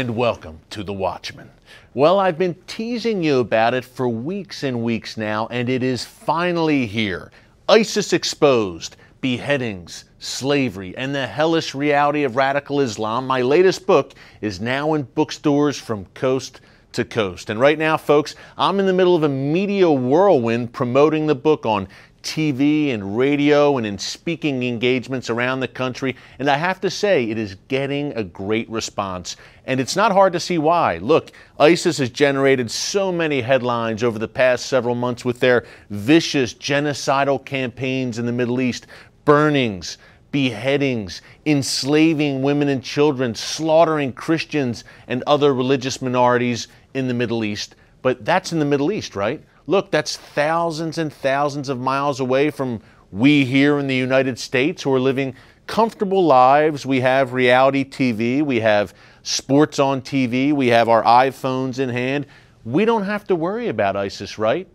and welcome to the Watchman. Well, I've been teasing you about it for weeks and weeks now, and it is finally here. ISIS exposed, beheadings, slavery, and the hellish reality of radical Islam. My latest book is now in bookstores from coast to coast. And right now, folks, I'm in the middle of a media whirlwind promoting the book on TV and radio and in speaking engagements around the country, and I have to say it is getting a great response, and it's not hard to see why. Look, ISIS has generated so many headlines over the past several months with their vicious genocidal campaigns in the Middle East, burnings, beheadings, enslaving women and children, slaughtering Christians and other religious minorities in the Middle East. But that's in the Middle East, right? Look, that's thousands and thousands of miles away from we here in the United States who are living comfortable lives. We have reality TV, we have sports on TV, we have our iPhones in hand. We don't have to worry about ISIS, right?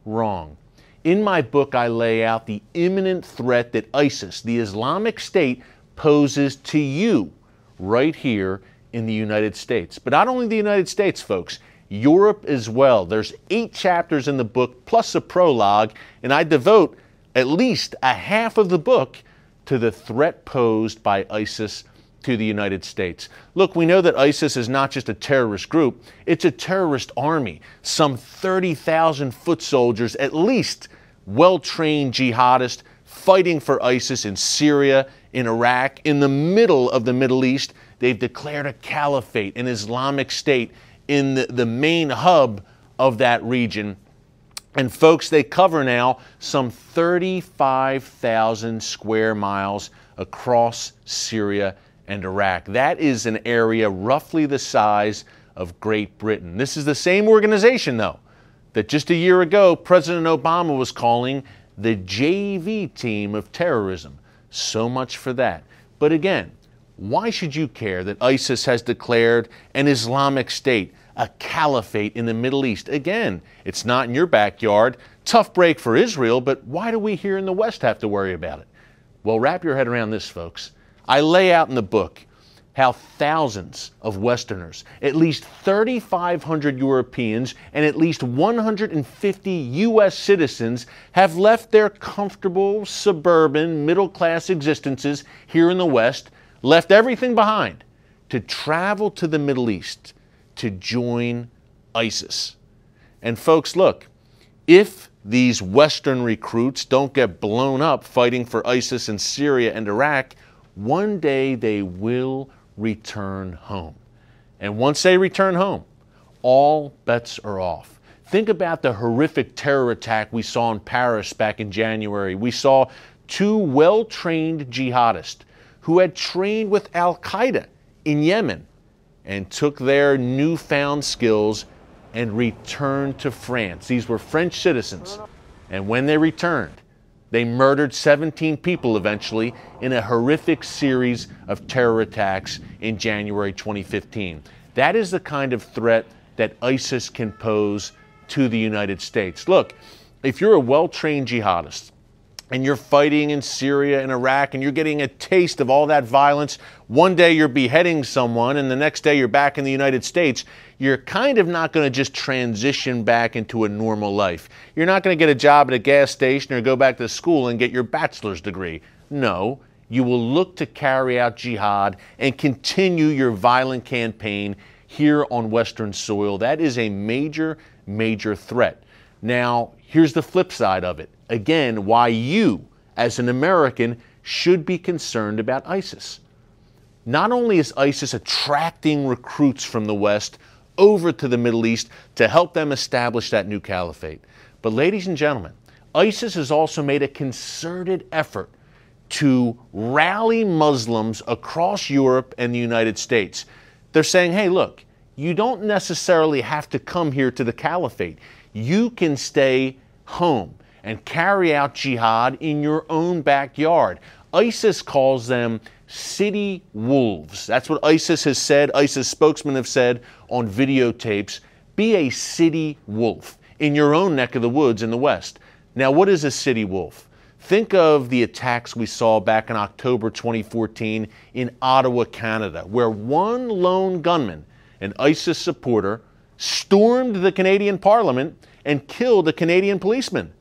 Wrong. In my book, I lay out the imminent threat that ISIS, the Islamic State, poses to you right here in the United States. But not only the United States, folks, Europe as well. There's 8 chapters in the book plus a prologue, and I devote at least a half of the book to the threat posed by ISIS to the United States. Look, we know that ISIS is not just a terrorist group, it's a terrorist army. Some 30,000 foot soldiers, at least well-trained jihadists, fighting for ISIS in Syria, in Iraq, in the middle of the Middle East. They've declared a caliphate, an Islamic State, in the main hub of that region. And folks, they cover now some 35,000 square miles across Syria and Iraq. That is an area roughly the size of Great Britain. This is the same organization, though, that just a year ago President Obama was calling the JV team of terrorism. So much for that. But again, why should you care that ISIS has declared an Islamic State, a caliphate in the Middle East? Again, it's not in your backyard. Tough break for Israel, but why do we here in the West have to worry about it? Well, wrap your head around this, folks. I lay out in the book how thousands of Westerners, at least 3,500 Europeans, and at least 150 U.S. citizens have left their comfortable, suburban, middle-class existences here in the West, left everything behind to travel to the Middle East to join ISIS. And folks, look, if these Western recruits don't get blown up fighting for ISIS in Syria and Iraq, one day they will return home. And once they return home, all bets are off. Think about the horrific terror attack we saw in Paris back in January. We saw 2 well-trained jihadists who had trained with Al-Qaeda in Yemen and took their newfound skills and returned to France. These were French citizens. And when they returned, they murdered 17 people eventually in a horrific series of terror attacks in January 2015. That is the kind of threat that ISIS can pose to the United States. Look, if you're a well-trained jihadist, and you're fighting in Syria and Iraq, and you're getting a taste of all that violence, one day you're beheading someone, and the next day you're back in the United States, you're kind of not going to just transition back into a normal life. You're not going to get a job at a gas station or go back to school and get your bachelor's degree. No, you will look to carry out jihad and continue your violent campaign here on Western soil. That is a major, major threat. Now, here's the flip side of it. Again, why you, as an American, should be concerned about ISIS. Not only is ISIS attracting recruits from the West over to the Middle East to help them establish that new caliphate, but ladies and gentlemen, ISIS has also made a concerted effort to rally Muslims across Europe and the United States. They're saying, hey, look, you don't necessarily have to come here to the caliphate. You can stay home and carry out jihad in your own backyard. ISIS calls them city wolves. That's what ISIS has said. ISIS spokesmen have said on videotapes. Be a city wolf in your own neck of the woods in the West. Now, what is a city wolf? Think of the attacks we saw back in October 2014 in Ottawa, Canada, where one lone gunman an ISIS supporter, stormed the Canadian Parliament and killed a Canadian policeman.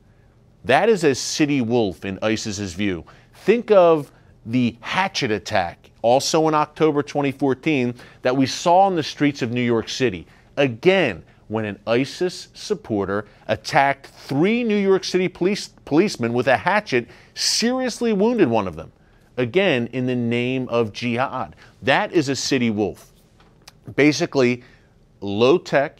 That is a city wolf in ISIS's view. Think of the hatchet attack, also in October 2014, that we saw in the streets of New York City. Again, when an ISIS supporter attacked 3 New York City policemen with a hatchet, seriously wounded one of them. Again, in the name of jihad. That is a city wolf. Basically, low-tech,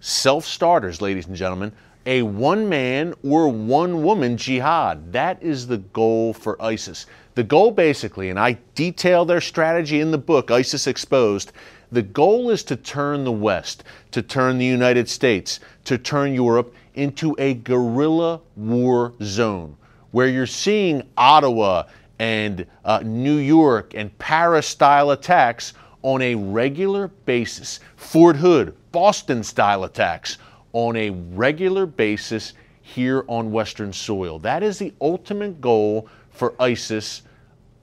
self-starters, ladies and gentlemen, a one-man or one-woman jihad. That is the goal for ISIS. The goal basically, and I detail their strategy in the book, ISIS Exposed, the goal is to turn the West, to turn the United States, to turn Europe into a guerrilla war zone, where you're seeing Ottawa and New York and Paris-style attacks on a regular basis. Fort Hood, Boston-style attacks on a regular basis here on Western soil. That is the ultimate goal for ISIS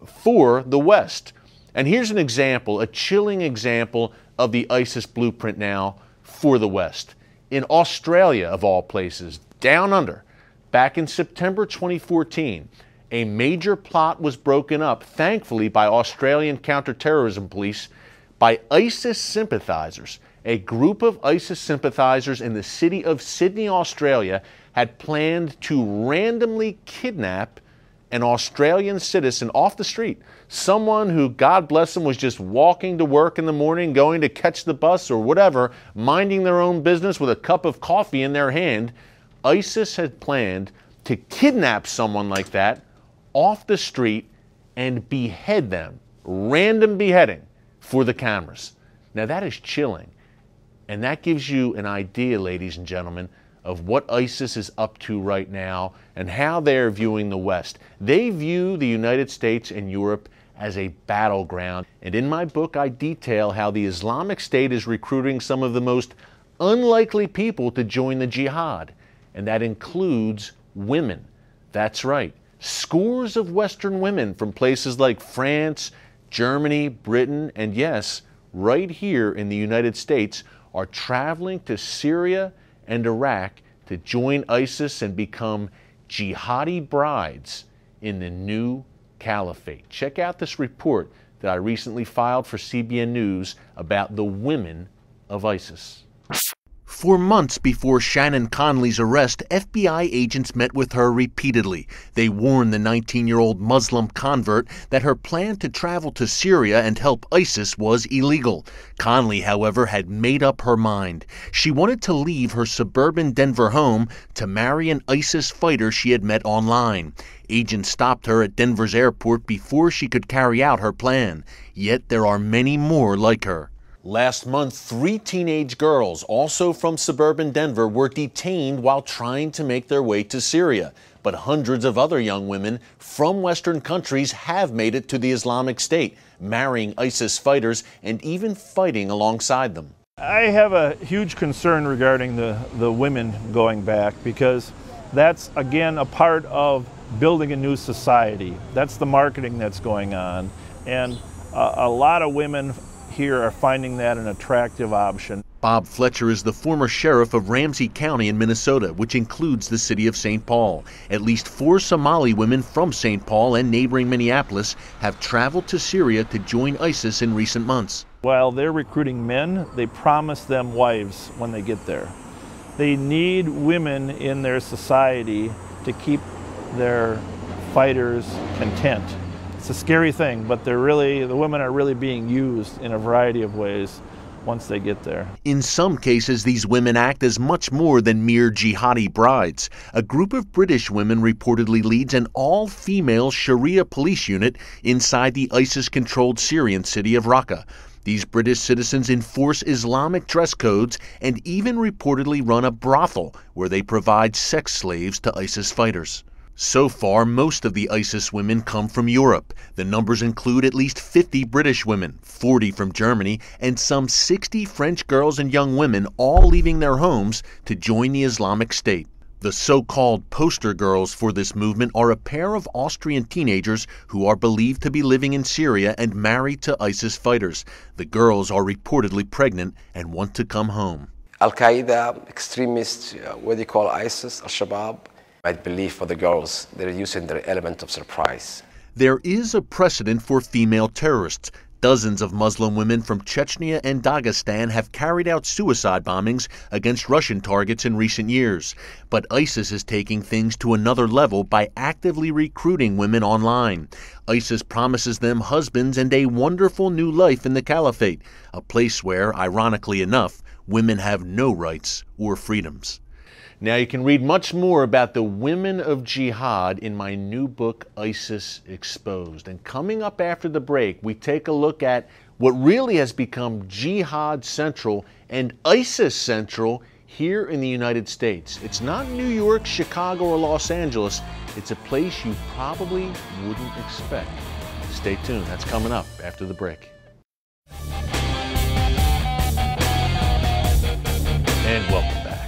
for the West. And here's an example, a chilling example of the ISIS blueprint now for the West. In Australia, of all places, down under, back in September 2014, a major plot was broken up, thankfully by Australian counterterrorism police, by ISIS sympathizers. A group of ISIS sympathizers in the city of Sydney, Australia, had planned to randomly kidnap an Australian citizen off the street. Someone who, God bless them, was just walking to work in the morning, going to catch the bus or whatever, minding their own business with a cup of coffee in their hand. ISIS had planned to kidnap someone like that off the street and behead them. Random beheading for the cameras. Now that is chilling. And that gives you an idea, ladies and gentlemen, of what ISIS is up to right now and how they're viewing the West. They view the United States and Europe as a battleground. And in my book, I detail how the Islamic State is recruiting some of the most unlikely people to join the jihad. And that includes women. That's right. Scores of Western women from places like France, Germany, Britain, and yes, right here in the United States are traveling to Syria and Iraq to join ISIS and become jihadi brides in the new caliphate. Check out this report that I recently filed for CBN News about the women of ISIS. For months before Shannon Conley's arrest, FBI agents met with her repeatedly. They warned the 19-year-old Muslim convert that her plan to travel to Syria and help ISIS was illegal. Conley, however, had made up her mind. She wanted to leave her suburban Denver home to marry an ISIS fighter she had met online. Agents stopped her at Denver's airport before she could carry out her plan. Yet there are many more like her. Last month, 3 teenage girls, also from suburban Denver, were detained while trying to make their way to Syria. But hundreds of other young women from Western countries have made it to the Islamic State, marrying ISIS fighters and even fighting alongside them. I have a huge concern regarding the women going back, because that's, again, a part of building a new society. That's the marketing that's going on. And a lot of women here are finding that an attractive option. Bob Fletcher is the former sheriff of Ramsey County in Minnesota, which includes the city of St. Paul. At least 4 Somali women from St. Paul and neighboring Minneapolis have traveled to Syria to join ISIS in recent months. While they're recruiting men, they promise them wives when they get there. They need women in their society to keep their fighters content. It's a scary thing, but the women are really being used in a variety of ways once they get there. In some cases, these women act as much more than mere jihadi brides. A group of British women reportedly leads an all-female Sharia police unit inside the ISIS-controlled Syrian city of Raqqa. These British citizens enforce Islamic dress codes and even reportedly run a brothel where they provide sex slaves to ISIS fighters. So far, most of the ISIS women come from Europe. The numbers include at least 50 British women, 40 from Germany, and some 60 French girls and young women, all leaving their homes to join the Islamic State. The so-called poster girls for this movement are a pair of Austrian teenagers who are believed to be living in Syria and married to ISIS fighters. The girls are reportedly pregnant and want to come home. Al-Qaeda, extremists, what do you call ISIS, Al-Shabaab? I believe for the girls, they're using their element of surprise. There is a precedent for female terrorists. Dozens of Muslim women from Chechnya and Dagestan have carried out suicide bombings against Russian targets in recent years. But ISIS is taking things to another level by actively recruiting women online. ISIS promises them husbands and a wonderful new life in the caliphate, a place where, ironically enough, women have no rights or freedoms. Now, you can read much more about the women of jihad in my new book, ISIS Exposed. And coming up after the break, we take a look at what really has become jihad central and ISIS central here in the United States. It's not New York, Chicago, or Los Angeles. It's a place you probably wouldn't expect. Stay tuned. That's coming up after the break. And welcome back.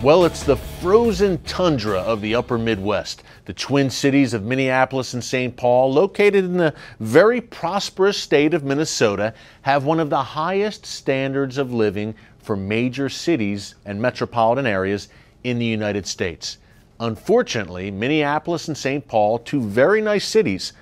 Well, it's the frozen tundra of the upper Midwest. The Twin Cities of Minneapolis and St. Paul, located in the very prosperous state of Minnesota, have one of the highest standards of living for major cities and metropolitan areas in the United States. Unfortunately, Minneapolis and St. Paul, two very nice cities,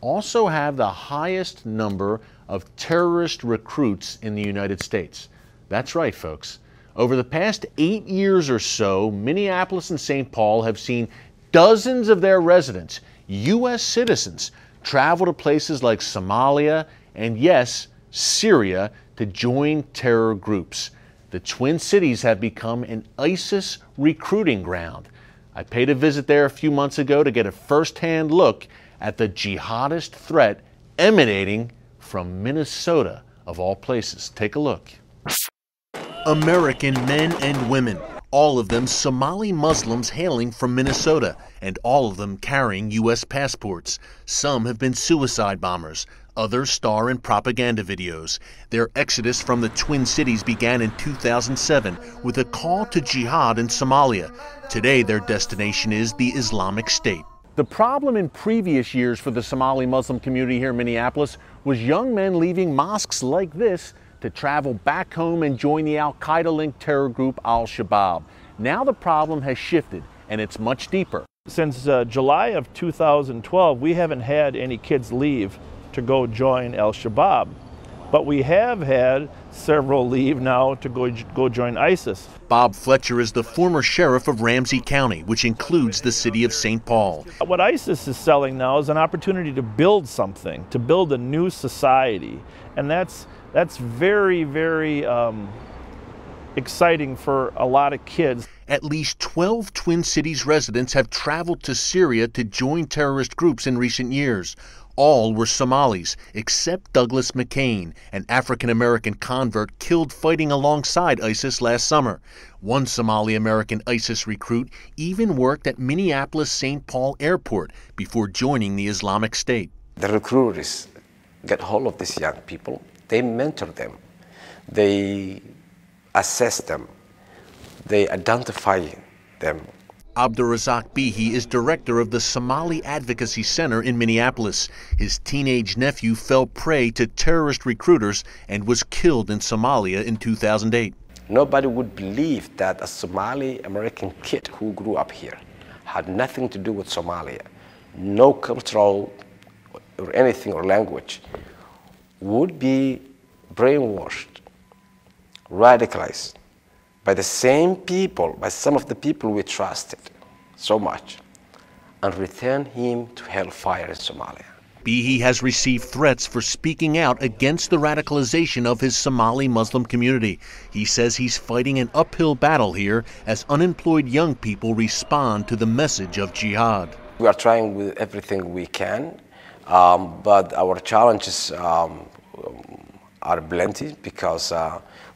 also have the highest number of terrorist recruits in the United States. That's right, folks. Over the past 8 years or so, Minneapolis and St. Paul have seen dozens of their residents, U.S. citizens, travel to places like Somalia and, yes, Syria to join terror groups. The Twin Cities have become an ISIS recruiting ground. I paid a visit there a few months ago to get a first-hand look at the jihadist threat emanating from Minnesota, of all places. Take a look. American men and women, all of them Somali Muslims hailing from Minnesota, and all of them carrying U.S. passports. Some have been suicide bombers, others star in propaganda videos. Their exodus from the Twin Cities began in 2007 with a call to jihad in Somalia. Today their destination is the Islamic State. The problem in previous years for the Somali Muslim community here in Minneapolis was young men leaving mosques like this to travel back home and join the al-Qaeda-linked terror group Al-Shabaab. Now the problem has shifted, and it's much deeper. Since July of 2012, we haven't had any kids leave to go join Al-Shabaab, but we have had several leave now to go join ISIS. Bob Fletcher is the former sheriff of Ramsey County, which includes the city of St. Paul. What ISIS is selling now is an opportunity to build something, to build a new society, and that's very, very exciting for a lot of kids. At least 12 Twin Cities residents have traveled to Syria to join terrorist groups in recent years. All were Somalis, except Douglas McCain, an African-American convert killed fighting alongside ISIS last summer. One Somali-American ISIS recruit even worked at Minneapolis-St. Paul Airport before joining the Islamic State. The recruiters get hold of these young people. They mentor them, they assess them, they identify them. Abdurazak Bihi is director of the Somali Advocacy Center in Minneapolis. His teenage nephew fell prey to terrorist recruiters and was killed in Somalia in 2008. Nobody would believe that a Somali American kid who grew up here had nothing to do with Somalia, no cultural or anything or language, would be brainwashed, radicalized by the same people, by some of the people we trusted so much, and return him to hellfire in Somalia. Bihi has received threats for speaking out against the radicalization of his Somali Muslim community. He says he's fighting an uphill battle here as unemployed young people respond to the message of jihad. We are trying with everything we can, but our challenges are plenty because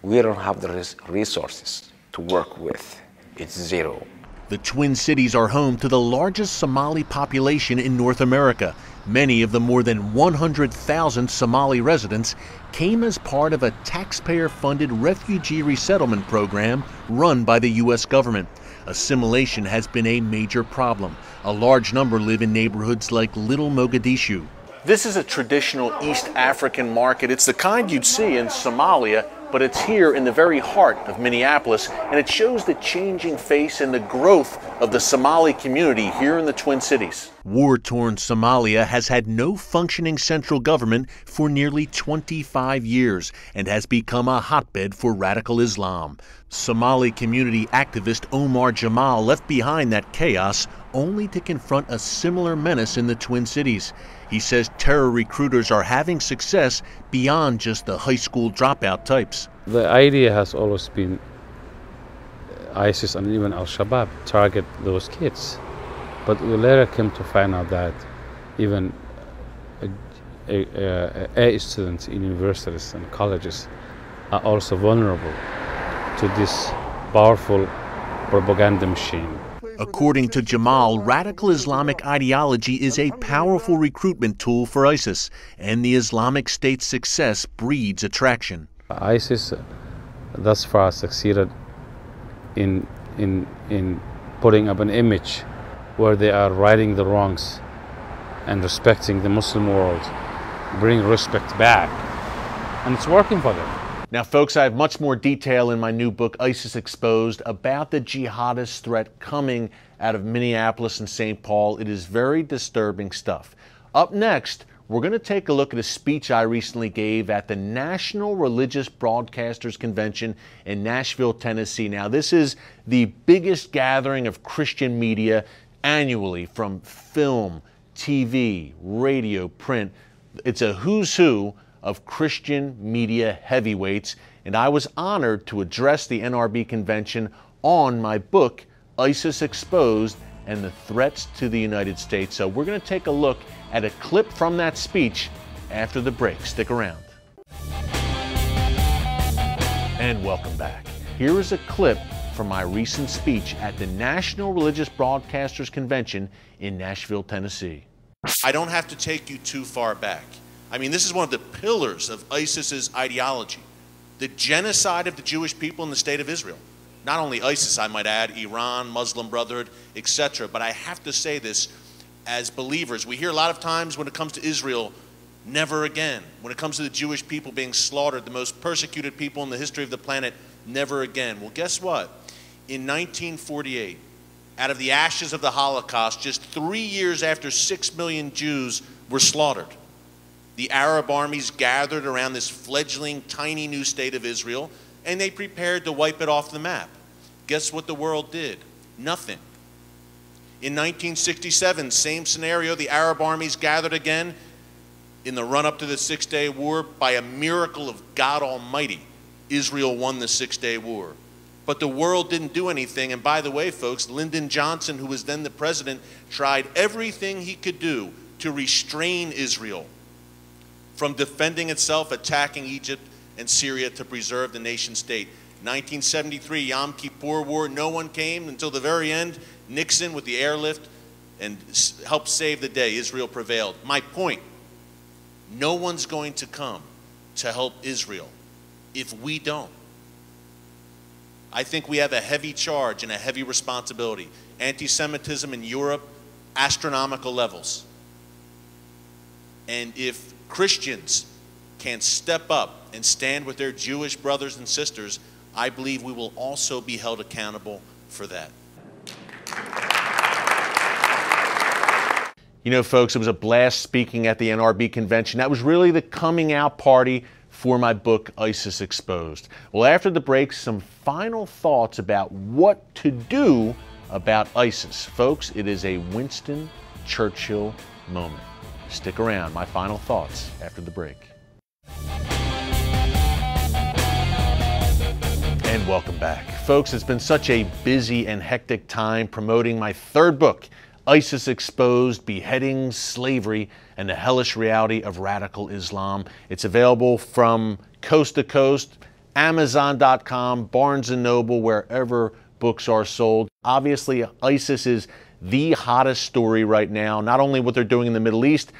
we don't have the resources to work with. It's zero. The Twin Cities are home to the largest Somali population in North America. Many of the more than 100,000 Somali residents came as part of a taxpayer-funded refugee resettlement program run by the U.S. government. Assimilation has been a major problem. A large number live in neighborhoods like Little Mogadishu. This is a traditional East African market. It's the kind you'd see in Somalia, but it's here in the very heart of Minneapolis, and it shows the changing face and the growth of the Somali community here in the Twin Cities. War-torn Somalia has had no functioning central government for nearly 25 years and has become a hotbed for radical Islam. Somali community activist Omar Jamal left behind that chaos only to confront a similar menace in the Twin Cities. He says terror recruiters are having success beyond just the high school dropout types. The idea has always been ISIS and even Al-Shabaab target those kids. But we later came to find out that even A students in universities and colleges are also vulnerable to this powerful propaganda machine. According to Jamal, radical Islamic ideology is a powerful recruitment tool for ISIS, and the Islamic State's success breeds attraction. ISIS thus far succeeded in putting up an image where they are righting the wrongs and respecting the Muslim world, bring respect back, and it's working for them. Now, folks, I have much more detail in my new book, ISIS Exposed, about the jihadist threat coming out of Minneapolis and St. Paul. It is very disturbing stuff. Up next, we're going to take a look at a speech I recently gave at the National Religious Broadcasters Convention in Nashville, Tennessee. Now, this is the biggest gathering of Christian media annually, from film, TV, radio, print. It's a who's who of Christian media heavyweights, and I was honored to address the NRB convention on my book, ISIS Exposed and the Threats to the United States. So we're going to take a look at a clip from that speech after the break. Stick around. And welcome back. Here is a clip from my recent speech at the National Religious Broadcasters Convention in Nashville, Tennessee. I don't have to take you too far back. I mean, this is one of the pillars of ISIS's ideology, the genocide of the Jewish people in the state of Israel. Not only ISIS, I might add, Iran, Muslim Brotherhood, etc. But I have to say this, as believers, we hear a lot of times when it comes to Israel, never again. When it comes to the Jewish people being slaughtered, the most persecuted people in the history of the planet, never again. Well, guess what? In 1948, out of the ashes of the Holocaust, just 3 years after 6 million Jews were slaughtered, the Arab armies gathered around this fledgling, tiny new state of Israel, and they prepared to wipe it off the map. Guess what the world did? Nothing. In 1967, same scenario, the Arab armies gathered again in the run-up to the Six-Day War. By a miracle of God Almighty, Israel won the Six-Day War. But the world didn't do anything, and by the way, folks, Lyndon Johnson, who was then the president, tried everything he could do to restrain Israel from defending itself, attacking Egypt and Syria to preserve the nation state. 1973, Yom Kippur War, no one came until the very end. Nixon with the airlift and helped save the day. Israel prevailed. My point, no one's going to come to help Israel if we don't. I think we have a heavy charge and a heavy responsibility. Anti-Semitism in Europe, astronomical levels. And if Christians can step up and stand with their Jewish brothers and sisters, I believe we will also be held accountable for that. You know, folks, it was a blast speaking at the NRB convention. That was really the coming out party for my book, ISIS Exposed. Well, after the break, some final thoughts about what to do about ISIS. Folks, it is a Winston Churchill moment. Stick around. My final thoughts after the break. And welcome back. Folks, it's been such a busy and hectic time promoting my third book, ISIS Exposed, Beheadings, Slavery, and the Hellish Reality of Radical Islam. It's available from coast to coast, Amazon.com, Barnes & Noble, wherever books are sold. Obviously, ISIS is the hottest story right now, not only what they're doing in the Middle East,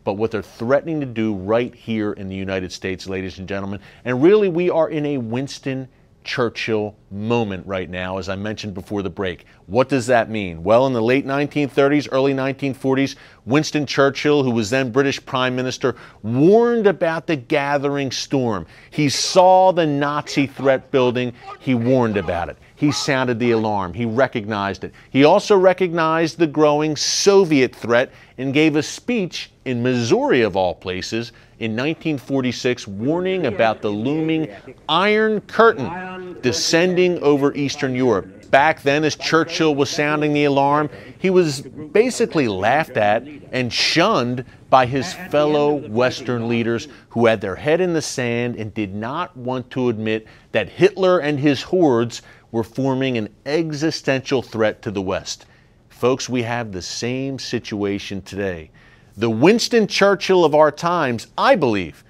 but what they're threatening to do right here in the United States, ladies and gentlemen. And really, we are in a Winston Churchill moment right now, as I mentioned before the break. What does that mean? Well, in the late 1930s, early 1940s, Winston Churchill, who was then British Prime Minister, warned about the gathering storm. He saw the Nazi threat building. He warned about it. He sounded the alarm. He recognized it. He also recognized the growing Soviet threat and gave a speech in Missouri, of all places, in 1946, warning about the looming Iron Curtain descending over Eastern Europe. Back then, as Churchill was sounding the alarm, he was basically laughed at and shunned by his fellow Western leaders who had their head in the sand and did not want to admit that Hitler and his hordes were forming an existential threat to the West. Folks, we have the same situation today. The Winston Churchill of our times, I believe,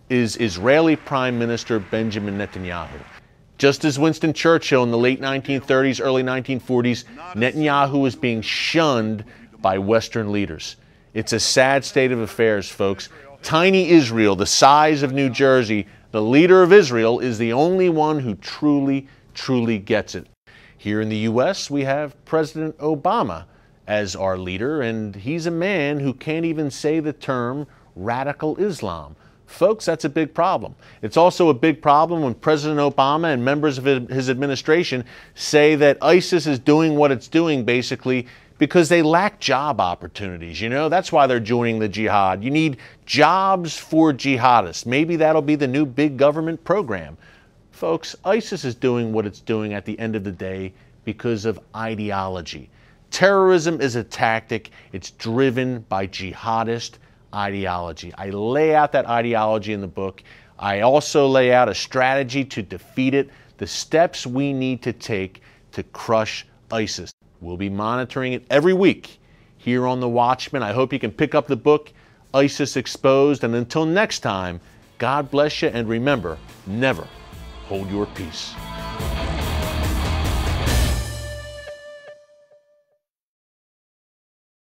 is Israeli Prime Minister Benjamin Netanyahu. Just as Winston Churchill in the late 1930s, early 1940s, Netanyahu is being shunned by Western leaders. It's a sad state of affairs, folks. Tiny Israel, the size of New Jersey, the leader of Israel is the only one who truly gets it. Here in the U.S., we have President Obama as our leader, and he's a man who can't even say the term radical Islam. Folks, that's a big problem. It's also a big problem when President Obama and members of his administration say that ISIS is doing what it's doing basically because they lack job opportunities. You know, that's why they're joining the jihad. You need jobs for jihadists. Maybe that'll be the new big government program. Folks, ISIS is doing what it's doing at the end of the day because of ideology. Terrorism is a tactic. It's driven by jihadist ideology. I lay out that ideology in the book. I also lay out a strategy to defeat it, the steps we need to take to crush ISIS. We'll be monitoring it every week here on The Watchman. I hope you can pick up the book, ISIS Exposed. And until next time, God bless you, and remember, never hold your peace.